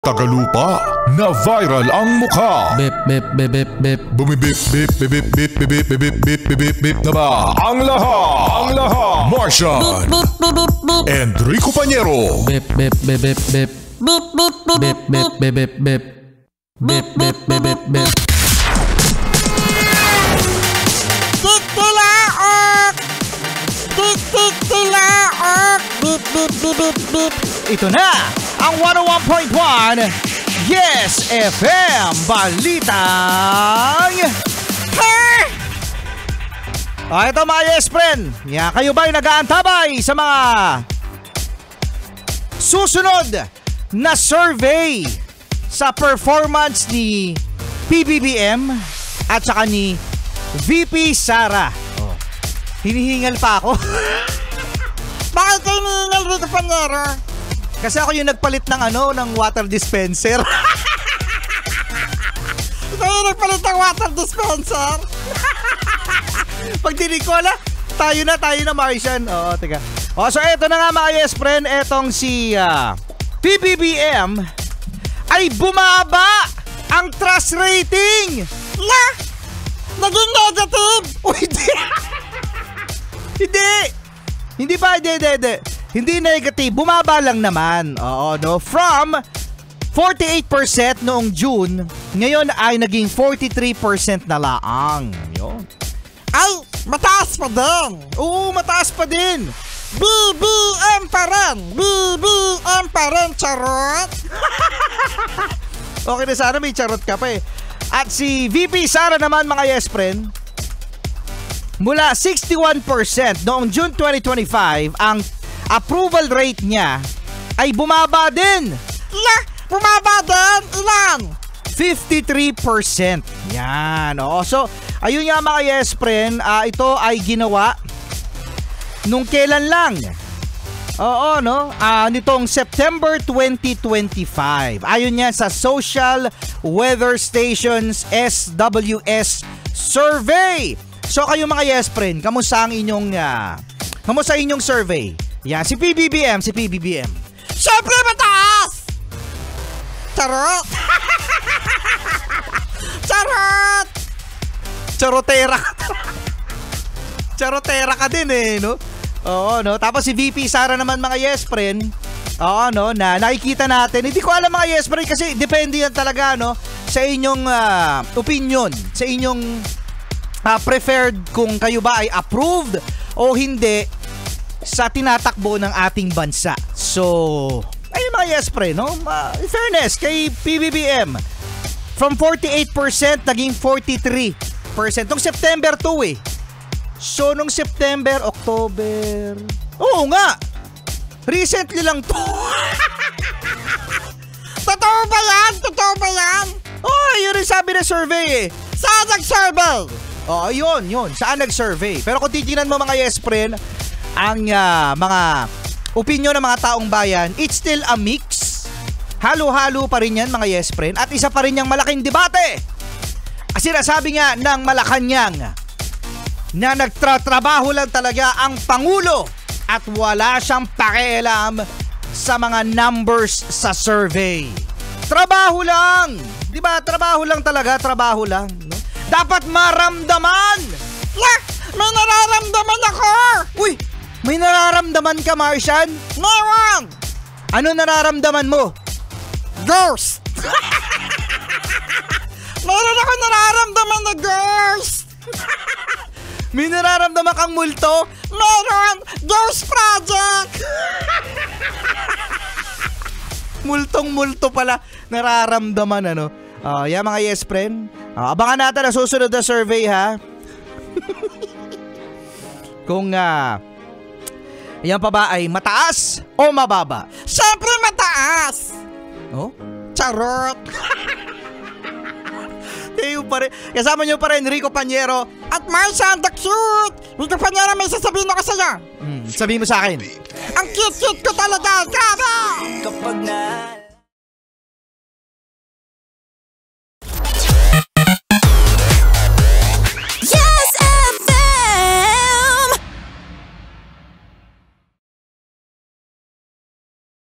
Tagalupa na viral ang mukha. Bip bip bip bip bip. Bumibip bip bip bip bip bip bip bip bip bip bip na ba? Ang lahat. Martian. Enrico Pañero. Bip bip bip bip bip. Bip bip bip bip bip bip bip. Bip bip bip bip bip. Tik-tilaok! Tik-tik-tilaok! Bip bip bip bip bip. Ito na ang 101.1 Yes FM Balitang ito mga Yes Friend, kayo ba'y nag-aantabay sa mga susunod na survey sa performance ni PBBM at saka ni VP Sara? Hinihingal pa ako. Bakit kayo hinihingal dito, Pañero? Kasi ako yung nagpalit ng water dispenser. Ikaw yung nagpalit ng water dispenser? Pag dinig ko, tayo na, Martian. Oo, teka. So eto na nga mga Yes Friend, etong si PBBM ay bumaba ang trust rating. Naging negative? Hindi. Hindi negative, bumaba lang naman. Oo, no? From 48% noong June, ngayon ay naging 43% na laang. Yun. Ay, mataas pa din. Oo, mataas pa din. BBM pa rin. BBM pa rin, charot. Okay na, sana may charot ka pa eh. At si VP Sara naman mga Yes Friend, mula 61% noong June 2025, ang approval rate niya ay bumaba din. Bumaba din? Ilan? 53%. Yan. So, ayun nga mga Yes Friend, ito ay ginawa nung kailan lang. Nitong September 2025. Ayon yan sa Social Weather Station's SWS survey. So, kayo mga Yes Friend, kamusta inyong survey? Yan, si PBBM. Siyempre mataas! Charot! Charot! Charotera ka din no? Oo, no? Tapos si VP Sara naman mga Yes Friend, na nakikita natin. Hindi ko alam mga Yes Friend kasi depende yan talaga, sa inyong opinion, sa inyong preferred kung kayo ba ay approved o hindi sa tinatakbo ng ating bansa. So, ayun mga Yes Friend, in fairness kay PBBM, from 48% naging 43% nung September 2 eh. So, nung September, October, oo nga, recently lang to. Totoo ba yan? Yun rin sabi na survey eh. Saan nag-survey? Yun, saan nag-survey. Pero kung titignan mo mga Yes Friend, ang mga opinion ng mga taong bayan, it's still a mix. Halo-halo pa rin yan mga Yes Friend. At isa pa rin yung malaking debate. Kasi nasabi nga ng Malacanang na nagtratrabaho lang talaga ang Pangulo at wala siyang pakialam sa mga numbers sa survey. Trabaho lang. Diba? Trabaho lang talaga. Trabaho lang. No? Dapat maramdaman. May nararamdaman ako. Uy! May nararamdaman ka, Martian? Meron! Ano nararamdaman mo? Ghost! Meron ako nararamdaman na ghost! May nararamdaman kang multo? Meron! Ghost Project! Multong-multo pala nararamdaman, yan mga Yes Friend. Abangan natin ang susunod na survey, ha? Kung yan pa ba ay mataas o mababa? Siyempre mataas! Charot! Kasama nyo pa rin Rico Pañero at Martian the Cute! Rico Pañero, may sasabihin ako sa'yo. Sabihin mo sa akin. Ang cute-cute ko talaga! Grabe!